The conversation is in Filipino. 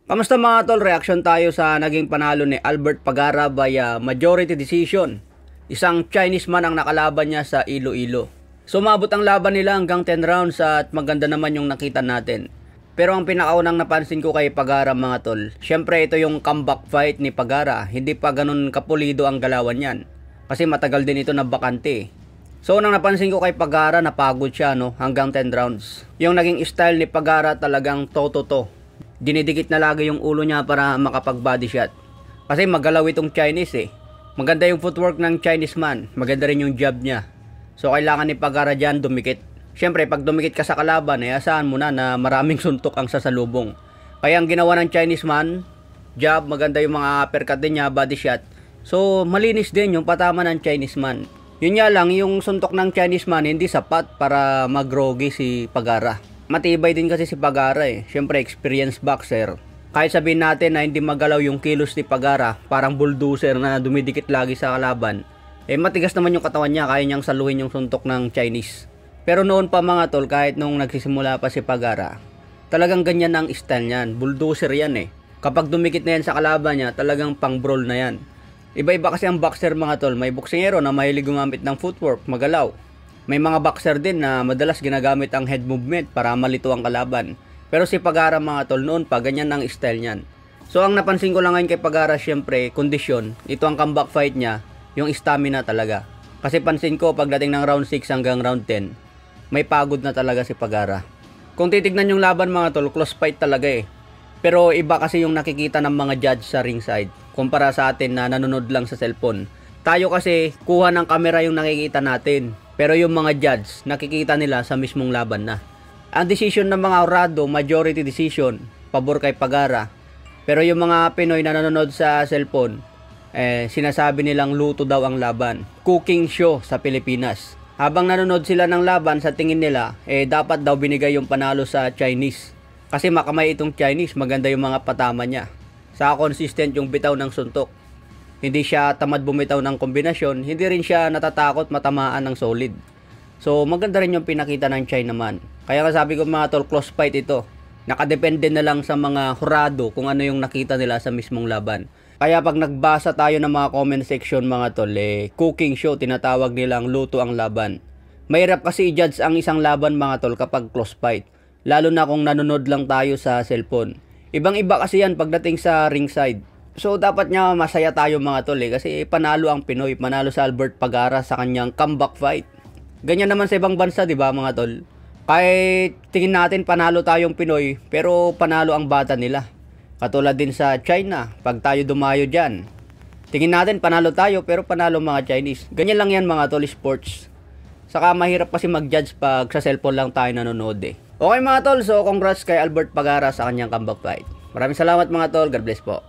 Kamusta mga tol? Reaction tayo sa naging panalo ni Albert Pagara via majority decision. Isang Chinese man ang nakalaban niya sa Iloilo. Sumabot ang laban nila hanggang 10 rounds at maganda naman yung nakita natin. Pero ang pinakaunang napansin ko kay Pagara mga tol, syempre ito yung comeback fight ni Pagara. Hindi pa ganun kapulido ang galawan yan. Kasi matagal din ito na bakante. So unang napansin ko kay Pagara, napagod siya hanggang 10 rounds. Yung naging style ni Pagara talagang to. Dinidikit na lagi yung ulo niya para makapag body shot. Kasi magalaw itong Chinese eh. Maganda yung footwork ng Chinese man. Maganda rin yung jab niya. So kailangan ni Pagara dyan dumikit. Siyempre pag dumikit ka sa kalaban, asahan mo na maraming suntok ang sasalubong. Kaya ang ginawa ng Chinese man, jab, maganda yung mga uppercut din niya, body shot. So malinis din yung patama ng Chinese man. Yun nga lang, yung suntok ng Chinese man hindi sapat para magrogi si Pagara. Matibay din kasi si Pagara eh. Siyempre experienced boxer. Kahit sabihin natin na hindi magalaw yung kilos ni Pagara, parang bulldozer na dumidikit lagi sa kalaban, matigas naman yung katawan niya, kaya niyang saluhin yung suntok ng Chinese. Pero noon pa mga tol, kahit nung nagsisimula pa si Pagara, talagang ganyan ang style niyan. Bulldozer yan eh. Kapag dumikit na yan sa kalaban niya, talagang pang brawl na yan. Iba-iba kasi ang boxer mga tol. May boksingero na mahilig gumamit ng footwork, magalaw. May mga boxer din na madalas ginagamit ang head movement para malito ang kalaban. Pero si Pagara mga tol, noon pa ganyan ang style niyan. So ang napansin ko lang ngayon kay Pagara, syempre kondisyon. Ito ang comeback fight niya, yung stamina talaga. Kasi pansin ko pagdating ng round 6 hanggang round 10, may pagod na talaga si Pagara. Kung titignan yung laban mga tol, close fight talaga eh. Pero iba kasi yung nakikita ng mga judge sa ringside kumpara sa atin na nanonood lang sa cellphone. Tayo kasi kuha ng kamera yung nakikita natin. Pero yung mga judge, nakikita nila sa mismong laban na. Ang decision ng mga Horado, majority decision, pabor kay Pagara. Pero yung mga Pinoy na nanonood sa cellphone, sinasabi nilang luto daw ang laban. Cooking show sa Pilipinas. Habang nanonood sila ng laban, sa tingin nila, dapat daw binigay yung panalo sa Chinese. Kasi makamay itong Chinese, maganda yung mga patama niya. Saka consistent yung bitaw ng suntok. Hindi siya tamad bumitaw ng kombinasyon, hindi rin siya natatakot matamaan ng solid. So maganda rin yung pinakita ng China man. Kaya nga sabi ko mga tol, close fight ito. Nakadepende na lang sa mga Horado kung ano yung nakita nila sa mismong laban. Kaya pag nagbasa tayo ng mga comment section mga tol, cooking show, tinatawag nilang luto ang laban. Mahirap kasi i-judge ang isang laban mga tol kapag close fight. Lalo na kung nanonood lang tayo sa cellphone. Ibang iba kasi yan pagdating sa ringside. So dapat nga masaya tayo mga tol kasi panalo ang Pinoy, panalo sa Albert Pagara sa kanyang comeback fight. Ganyan naman sa ibang bansa, di ba mga tol? Kahit tingin natin panalo tayong Pinoy, pero panalo ang bata nila. Katulad din sa China, pag tayo dumayo dyan. Tingin natin panalo tayo, pero panalo mga Chinese. Ganyan lang yan mga tol, sports. Saka mahirap kasi mag-judge pag sa cellphone lang tayo nanonood eh. Okay mga tol, so congrats kay Albert Pagara sa kanyang comeback fight. Maraming salamat mga tol, God bless po.